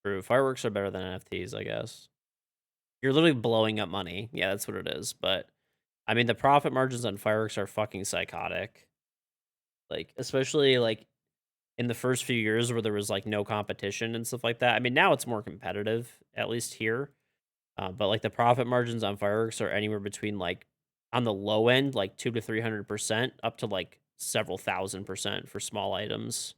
True. Fireworks are better than NFTs, I guess. You're literally blowing up money. Yeah, that's what it is. But I mean, the profit margins on fireworks are fucking psychotic. Like, especially like in the first few years where there was like no competition and stuff like that. I mean, now it's more competitive, at least here. But like the profit margins on fireworks are anywhere between like on the low end, like 200 to 300%, up to like several thousand% for small items.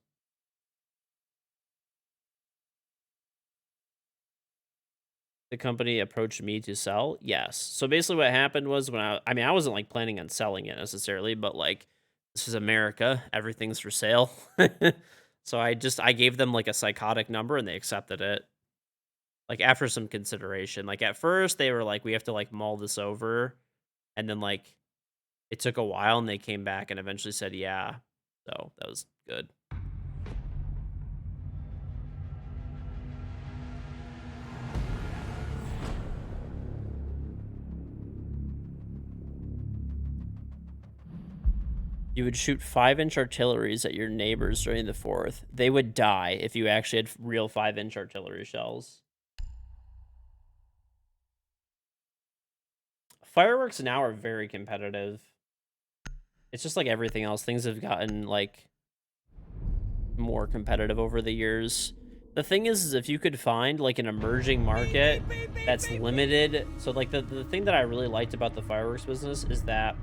The company approached me to sell. Yes. So basically, what happened was when I mean, I wasn't like planning on selling it necessarily, but like this is America, everything's for sale. So I gave them like a psychotic number and they accepted it. Like after some consideration. Like at first they were like, we have to like mull this over. And then like it took a while and they came back and eventually said, yeah. So that was good. You would shoot 5-inch artilleries at your neighbors during the 4th. They would die if you actually had real 5-inch artillery shells. Fireworks now are very competitive. It's just like everything else. Things have gotten like more competitive over the years. The thing is if you could find like an emerging market that's limited. So like the thing that I really liked about the fireworks business is that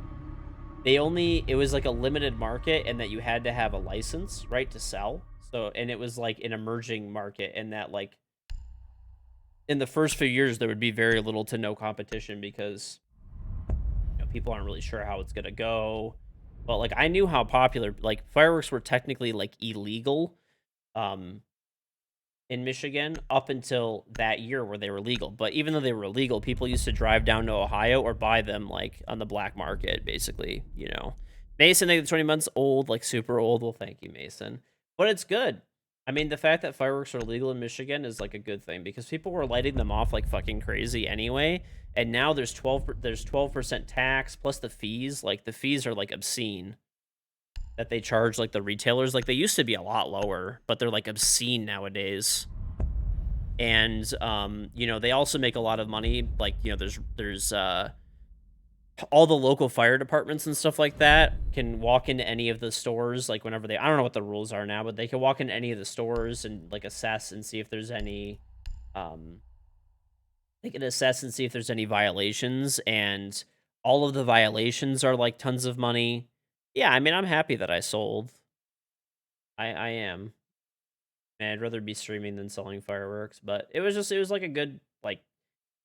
it was like a limited market and that you had to have a license, right, to sell. So, and it was like an emerging market and that like in the first few years there would be very little to no competition because people aren't really sure how it's going to go. But like I knew how popular like fireworks were technically like illegal in Michigan up until that year where they were legal. But even though they were illegal, people used to drive down to Ohio or buy them like on the black market, basically, Mason, like 20 months old, like super old. Well, thank you, Mason. But it's good. I mean, the fact that fireworks are legal in Michigan is like a good thing because people were lighting them off like fucking crazy anyway. And now there's 12% tax plus the fees. Like the fees are like obscene that they charge like the retailers. Like they used to be a lot lower, but they're like obscene nowadays. And they also make a lot of money. Like, there's all the local fire departments and stuff like that can walk into any of the stores, like whenever I don't know what the rules are now, but they can walk into any of the stores and like assess and see if there's any violations, and all of the violations are like tons of money. Yeah, I mean, I'm happy that I sold. I am. And I'd rather be streaming than selling fireworks, but it was like a good, like,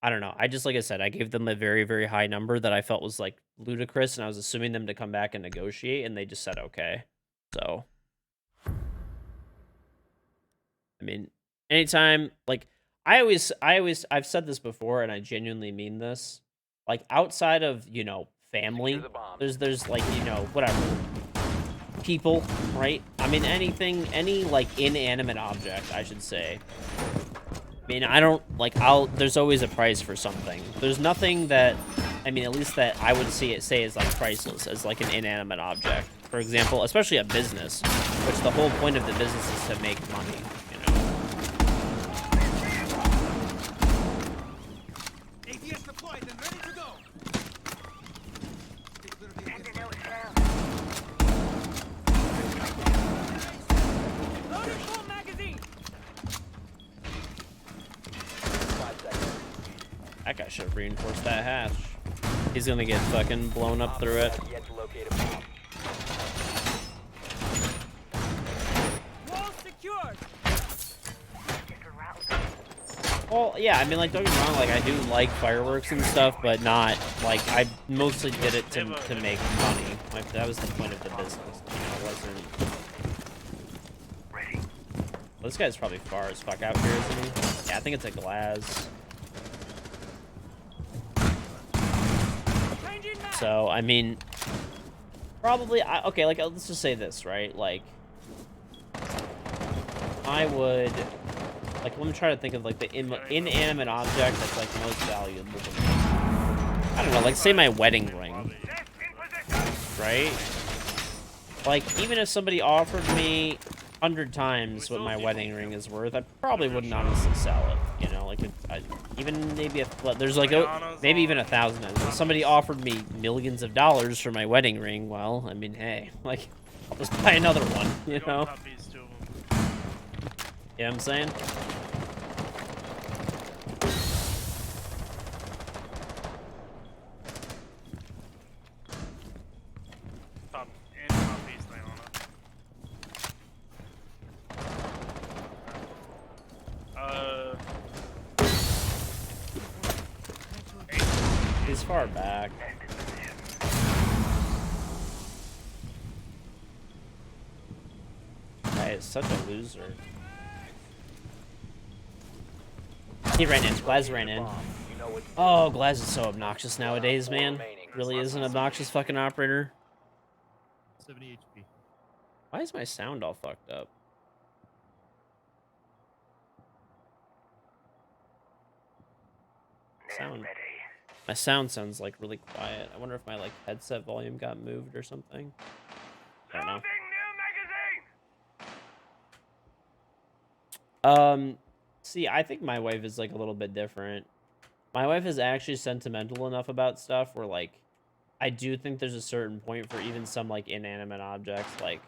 I don't know. Like I said, I gave them a very, very high number that I felt was like ludicrous, and I was assuming them to come back and negotiate, and they just said okay. So, I mean, anytime, like, I've said this before, and I genuinely mean this. Like, outside of, family, there's like, whatever, people, right? I mean, any like inanimate object, I should say. I mean, I don't like. There's always a price for something. There's nothing that, I mean, at least that I would say is like priceless as like an inanimate object. For example, especially a business, which the whole point of the business is to make money. That guy should have reinforced that hatch. He's gonna get fucking blown up through it. Well, yeah, I mean, like, don't get me wrong, like, I do like fireworks and stuff, but not, like, I mostly did it to make money. Like, that was the point of the business. It wasn't... Well, this guy's probably far as fuck out here, isn't he? Yeah, I think it's a glass. So, I mean, probably, okay, like, let's just say this, right? Like, I would, like, let me try to think of, like, the inanimate object that's, like, most valuable to me. I don't know, like, say my wedding ring, right? Like, even if somebody offered me, 100 times what my wedding ring is worth, I probably wouldn't honestly sell it. You know, like even maybe there's like maybe even 1,000. If somebody offered me millions of dollars for my wedding ring, well, I mean, hey, like I'll just buy another one. You know? You know what I'm saying? He's far back. Guy is such a loser. He ran in. Glaz ran in. Oh, Glaz is so obnoxious nowadays, man. Really is an obnoxious fucking operator. 70 HP. Why is my sound all fucked up? My sound sounds like really quiet. I wonder if my like headset volume got moved or something. I don't know. See, I think my wife is like a little bit different. My wife is actually sentimental enough about stuff where like I do think there's a certain point for even some like inanimate objects. Like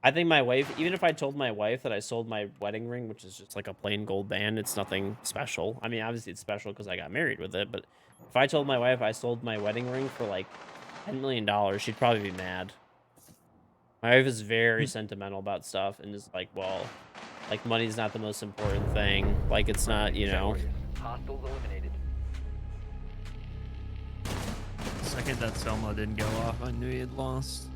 I think my wife, even if I told my wife that I sold my wedding ring, which is just like a plain gold band, it's nothing special. I mean, obviously it's special because I got married with it, but if I told my wife I sold my wedding ring for like $10 million, she'd probably be mad. My wife is very sentimental about stuff and is like, well, like money's not the most important thing. Like it's not, you know. Hostiles eliminated. The second that Selma didn't go off, I knew he had lost.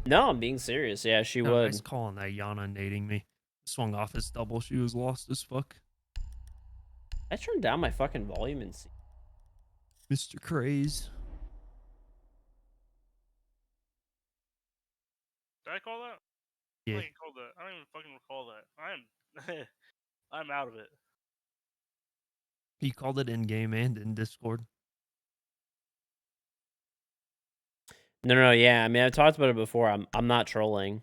No, I'm being serious. Yeah, she would. Nice call on that Yana nading me. Swung off his double. She was lost as fuck. I turned down my fucking volume and see. Mr. Craze. Did I call that? Yeah. I called that. I don't even fucking recall that. I'm out of it. He called it in game and in Discord. No, yeah. I mean, I've talked about it before. I'm not trolling.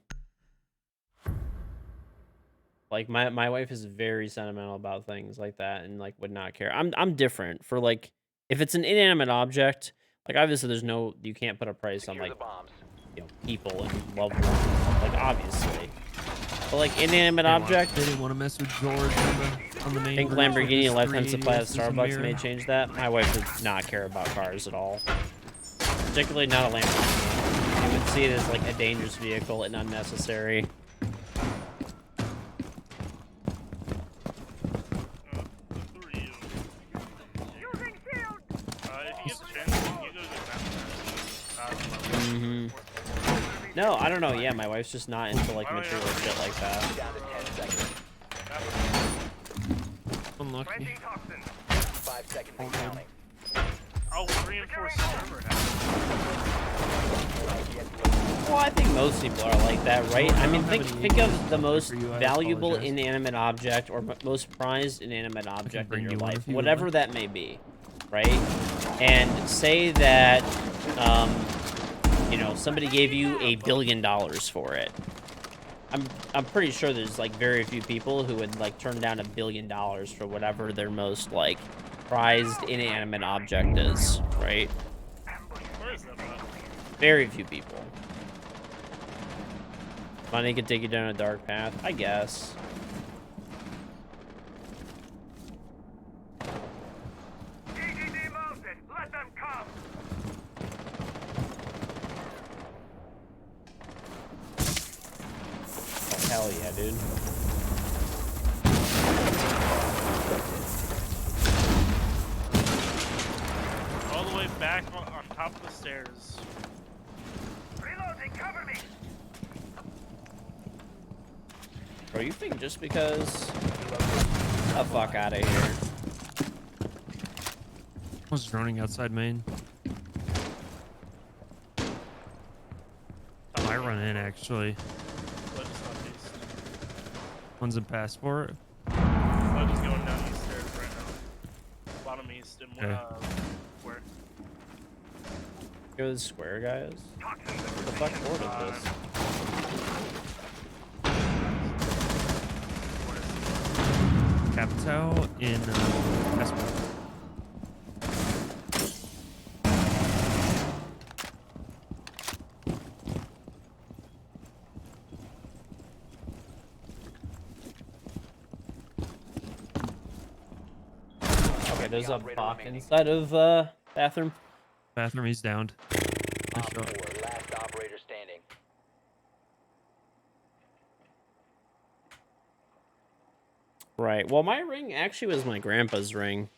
Like my wife is very sentimental about things like that and like would not care. I'm different for like if it's an inanimate object, like obviously you can't put a price on like people and loved ones, like obviously. But like inanimate object, They didn't want to mess with George on the main. think Lamborghini lifetime supply of Starbucks may change that. My wife would not care about cars at all. Particularly not a Lamborghini. She would see it as like a dangerous vehicle and unnecessary. No, I don't know. Yeah, my wife's just not into like material shit like that. Unlucky. 5 seconds and counting. I'll reinforce the server now. Well, I think most people are like that, right? I mean, think of the most valuable inanimate object or most prized inanimate object in your life, whatever that may be, right? And say that, you know, somebody gave you $1 billion for it. I'm pretty sure there's like very few people who would like turn down $1 billion for whatever their most like prized inanimate object is, right? Where is that button? Very few people. Money could take you down a dark path, I guess. Let them come. Oh, hell yeah, dude. All the way back on top of the stairs. Reloading, cover me. Bro, you think just because... the fuck out of here. I was running outside main. I run in actually. One's in passport. I'm just going down these stairs right now. Bottom east and where? Go to the square, guys. What the fuck ordered this? Capitao in Passport. Okay, there's a bot inside of bathroom. Bathroom, he's downed. Nice Op shot. 4, last operator standing. Right. Well, my ring actually was my grandpa's ring.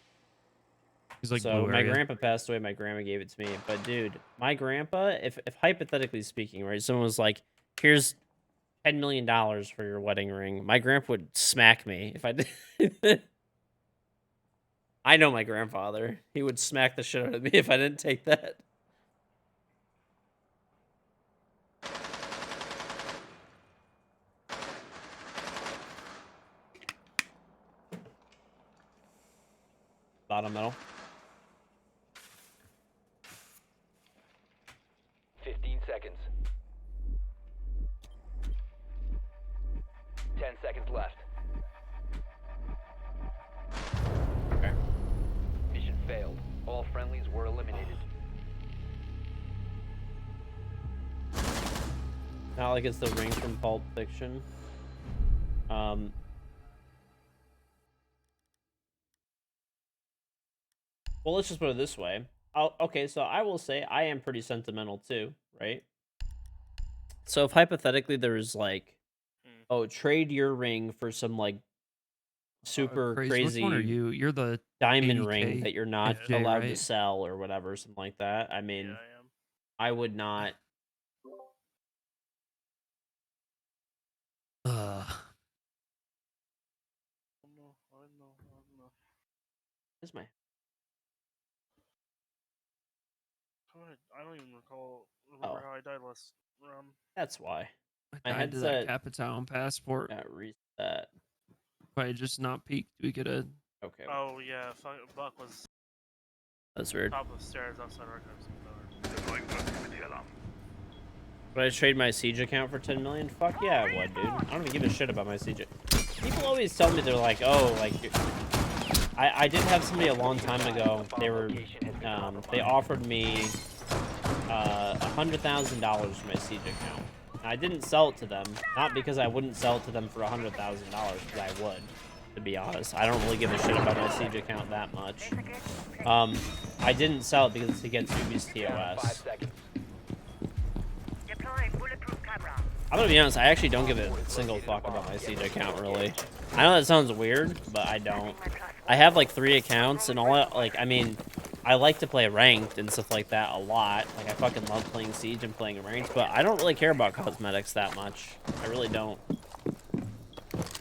He's like So blue when my area. grandpa passed away, my grandma gave it to me. But dude, my grandpa, if hypothetically speaking, right, someone was like, "Here's $10 million for your wedding ring," my grandpa would smack me if I did. I know my grandfather. He would smack the shit out of me if I didn't take that. Bottom middle. 15 seconds. 10 seconds left. Okay. Mission failed. All friendlies were eliminated. Not like it's the ring from Pulp Fiction. Well, let's just put it this way. Okay, so I will say I am pretty sentimental too, right? So if hypothetically there was like, oh, trade your ring for some like super Crazy. Which one are crazy you? You're the diamond 80K ring that you're not FJ, allowed to right? sell or whatever, something like that. I mean, Yeah, I am. I would not. Uh, I know. Is my I don't even remember how I died last round. That's why I my died to that headset Capitao Passport. got reset. If I had just not peeked, we could have. Okay, Oh yeah, Buck was that's weird. top of the stairs outside our door. Deploying proximity alarm. Would I trade my Siege account for 10 million? Fuck yeah, I would, dude. I don't even give a shit about my Siege. People always tell me, they're like, oh, like, I did have somebody a long time ago. They were, they offered me $100,000 for my Siege account. And I didn't sell it to them, not because I wouldn't sell it to them for $100,000, because I would, to be honest. I don't really give a shit about my Siege account that much. I didn't sell it because it gets Ubi's 5 TOS. seconds. I'm gonna be honest, I actually don't give a single fuck about my Siege account, really. I know that sounds weird, but I don't. I have like 3 accounts and all that, like, I mean, I like to play ranked and stuff like that a lot. Like, I fucking love playing Siege and playing ranked, but I don't really care about cosmetics that much. I really don't.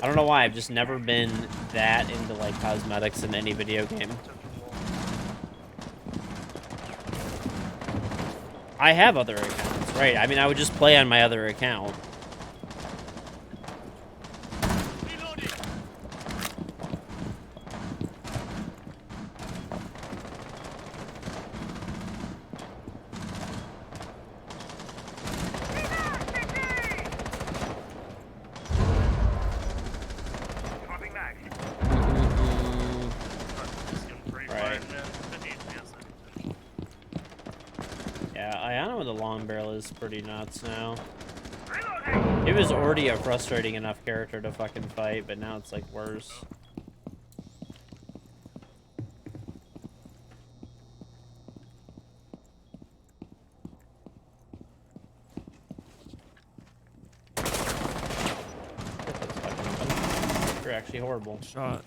I don't know why, I've just never been that into, like, cosmetics in any video game. I have other accounts, right? I mean, I would just play on my other account. The long barrel is pretty nuts now. It was already a frustrating enough character to fucking fight, but now it's like worse. You're actually horrible. Shot.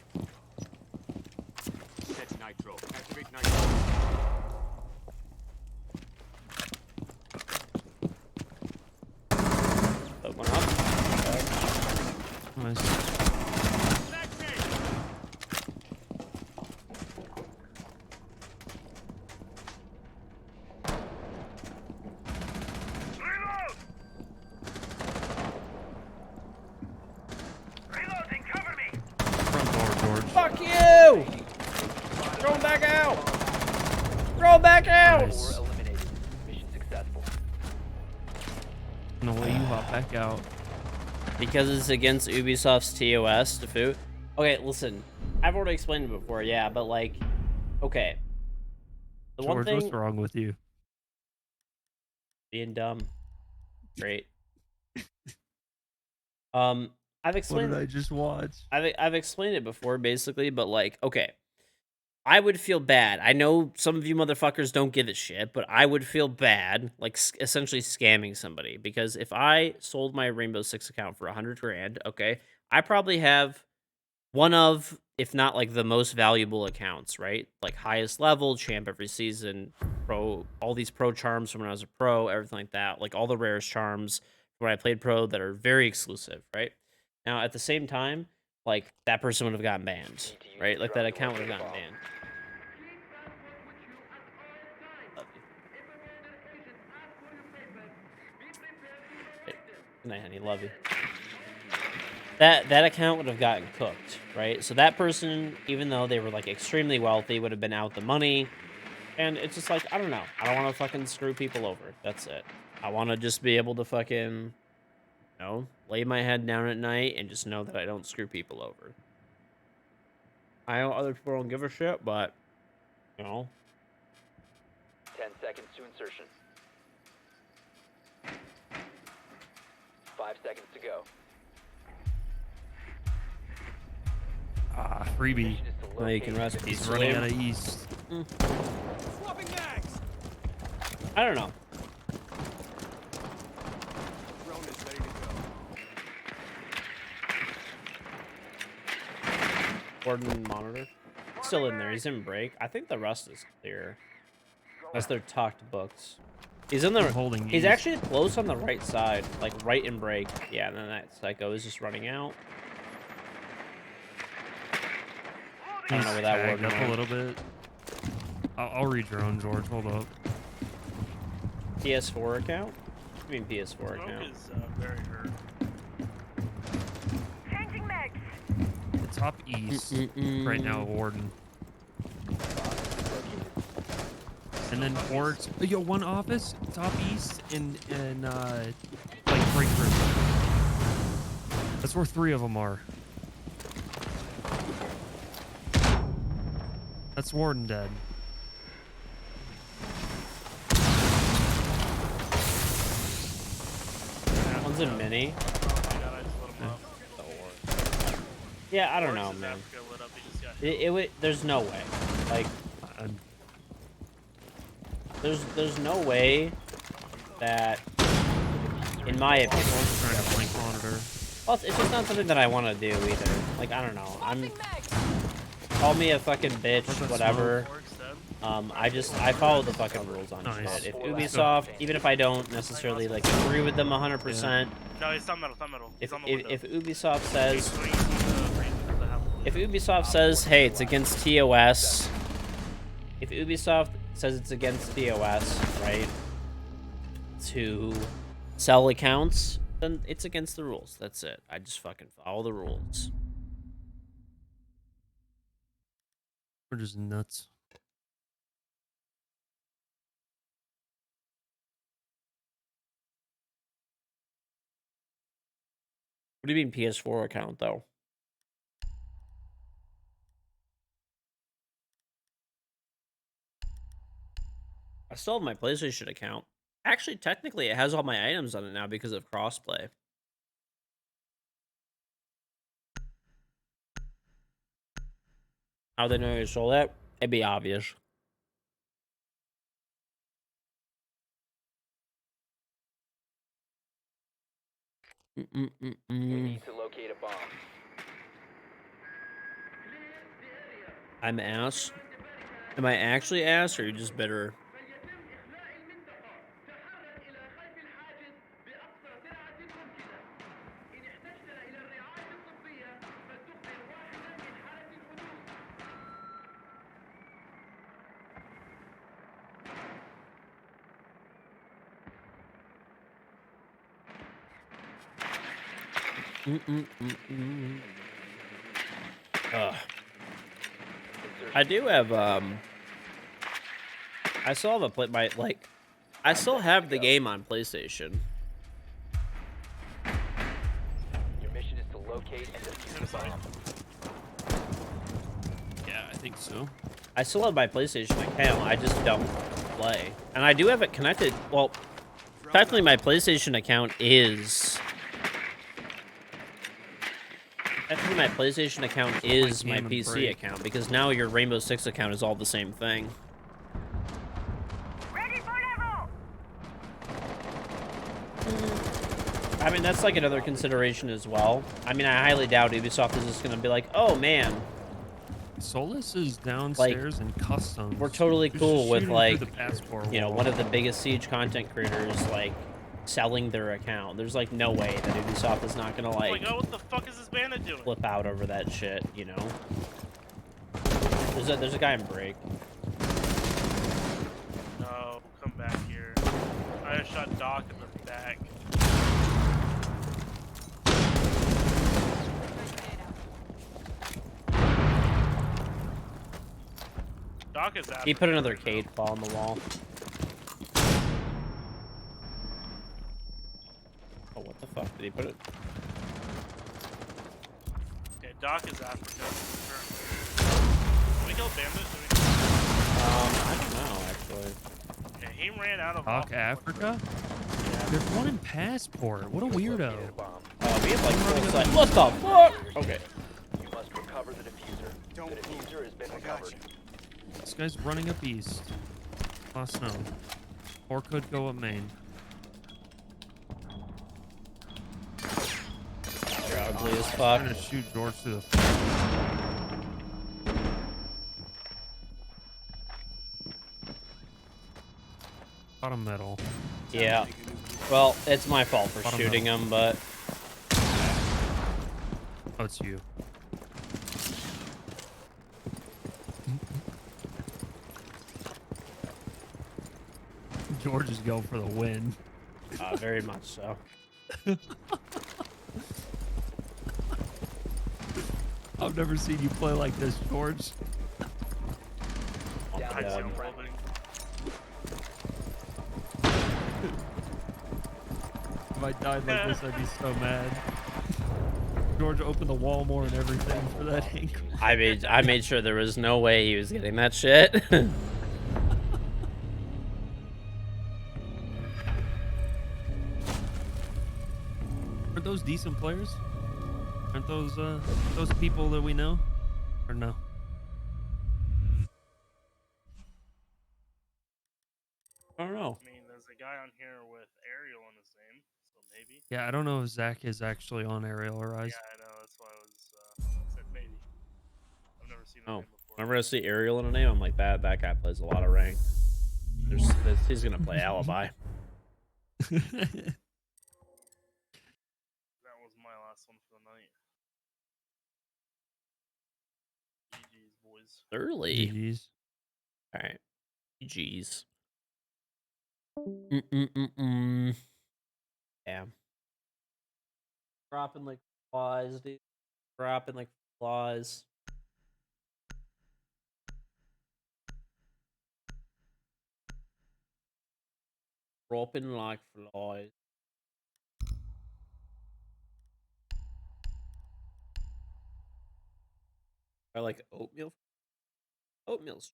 Set nitro. Activate nitro. Put one up. Nice. Reloading, cover me. Front door, George. Fuck you! Throw him back out! Throw him back out! Nice. 4 eliminated. Mission successful. No way you hop back out. Because it's against Ubisoft's TOS, Defu. Okay, listen. I've already explained it before, yeah, but like, okay. The one George, thing what's wrong with you? being dumb, great. I've What explained. did I just watch? I've explained it before, basically, but like, okay. I would feel bad. I know some of you motherfuckers don't give a shit, but I would feel bad, like essentially scamming somebody, because if I sold my Rainbow Six account for 100 grand, okay, I probably have one of, if not like the most valuable accounts, right? Like highest level, champ every season, pro, all these pro charms from when I was a pro, everything like that, like all the rarest charms when I played pro that are very exclusive, right? Now, at the same time, like that person would have gotten banned, right? Like that account would have gotten banned. Love you. Good night, honey. Love you. That account would have gotten cooked, right? So that person, even though they were like extremely wealthy, would have been out the money. And it's just like, I don't know. I don't want to fucking screw people over. That's it. I want to just be able to fucking, you know, lay my head down at night and just know that I don't screw people over. I know other people don't give a shit, but, you know. 10 seconds to insertion. 5 seconds to go. Ah, freebie. Mission is to Now you can locate rest He's peacefully. running out of east. I don't know. Drone is ready to go. Gordon monitor. Still in there. He's in break. I think the rest is clear. Unless they're tucked books. He's in the. I'm holding He's east. actually close on the right side, like right in break. Yeah, and then that psycho is just running out. I don't know where that tagged word up a went. little bit. I'll read your own, George. Hold up. PS4 account? I mean PS4 Smoke account. is very hurt. The top east right now, Warden. And then Fort. Yo, one office, top east, and like break room. That's where 3 of them are. That's Warden dead. One's in mini. Oh my god, I just lit him up. Yeah, I don't know, Forrest' man. Africa lit up, he just got It would. There's no way. Like, there's no way that, in my opinion, Trying to flank monitor. well, it's just not something that I want to do either. Like, I don't know. Call me a fucking bitch, whatever. Forrest dead. I follow the fucking rules on Nice. shit. If Ubisoft, even if I don't necessarily like agree with them 100%, No, he's not metal, not metal. He's if on the window. if Ubisoft says, He's swinging from the freezer for the half. if Ubisoft says, hey, it's against TOS, if Ubisoft says it's against TOS, right, to sell accounts, then it's against the rules. That's it. I just fucking follow the rules. We're just nuts. What do you mean PS4 account, though? I still have my PlayStation account. Actually, technically, it has all my items on it now because of crossplay. How they know you stole that? It'd be obvious. You need to locate a bomb. I'm ass. Am I actually ass, or are you just bitter? Ugh. I do have I still have I still have the game on PlayStation. Your mission is to locate and defuse the bomb. I think so. I still have my PlayStation account. I just don't play, and I do have it connected. Well, technically, my PlayStation account is. Technically, my PlayStation account is my Game and PC break. account because now your Rainbow Six account is all the same thing. Ready for level! I mean, that's like another consideration as well. I mean, I highly doubt Ubisoft is just going to be like, oh man, Solus is downstairs in customs. we're totally Just cool with shoot him through like, the passport you know, wall. one of the biggest Siege content creators like selling their account. There's like no way that Ubisoft is not going to Oh my like god, what the fuck is this bandit doing? flip out over that shit, you know? There's a guy in break. No, come back here. I just shot Doc in the back. Doc is after He put me another right now. Cade claw on the wall. Oh, what the fuck? Did he put it? Yeah, Doc is after me. Can we kill bandit? I don't know, actually. Yeah, he ran out of Doc office. Africa? Yeah. There's one in Passport. What a weirdo. Located a bomb. We have like full sight. What the fuck? Okay. You must recover the diffuser. Don't The diffuser has been I got recovered. This guy's running up east. Lost snow. Or could go up main. You're ugly as I'm fuck. gonna shoot George through the face. Bottom metal. Yeah. Well, it's my fault for Bottom shooting him, but Oh, it's you. George is going for the win. very much so. I've never seen you play like this, George. Oh Down my to god. zero. Building. If I died like this, I'd be so mad. George opened the wall more and everything for that angle. I made sure there was no way he was getting that shit. Aren't those decent players? Aren't those people that we know? Or no? I don't know. I mean, there's a guy on here with Ariel in his name, so maybe. Yeah, I don't know if Zach is actually on Aerial or Rise. Yeah, I know. That's why I said maybe. I've never seen him Oh, before. whenever I see Ariel in a name, I'm like, that guy plays a lot of rank. He's gonna play Alibi. That was my last one for the night. GG's, boys. Early. GG's. All right. Jeez. Mm-mm-mm-mm. Damn. Dropping like flies, dude. Dropping like flies. Dropping like flies. I like oatmeal. Oatmeal's.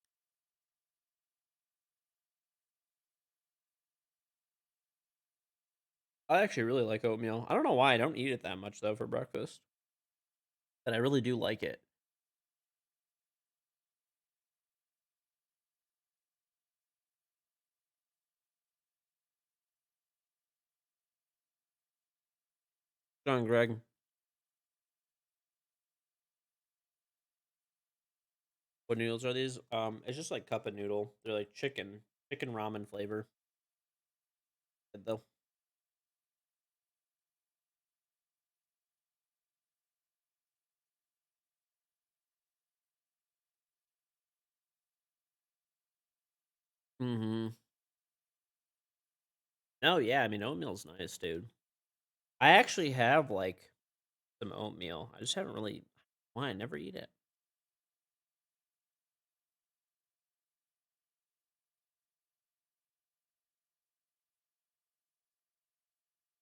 I actually really like oatmeal. I don't know why I don't eat it that much though for breakfast. But I really do like it. Go on, Greg. What noodles are these? It's just like cup of noodle. They're like chicken ramen flavor. Good though. Mm-hmm. Oh yeah, I mean oatmeal's nice, dude. I actually have like some oatmeal. I just haven't really. Why I never eat it.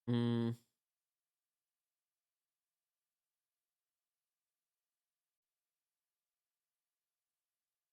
Hmm.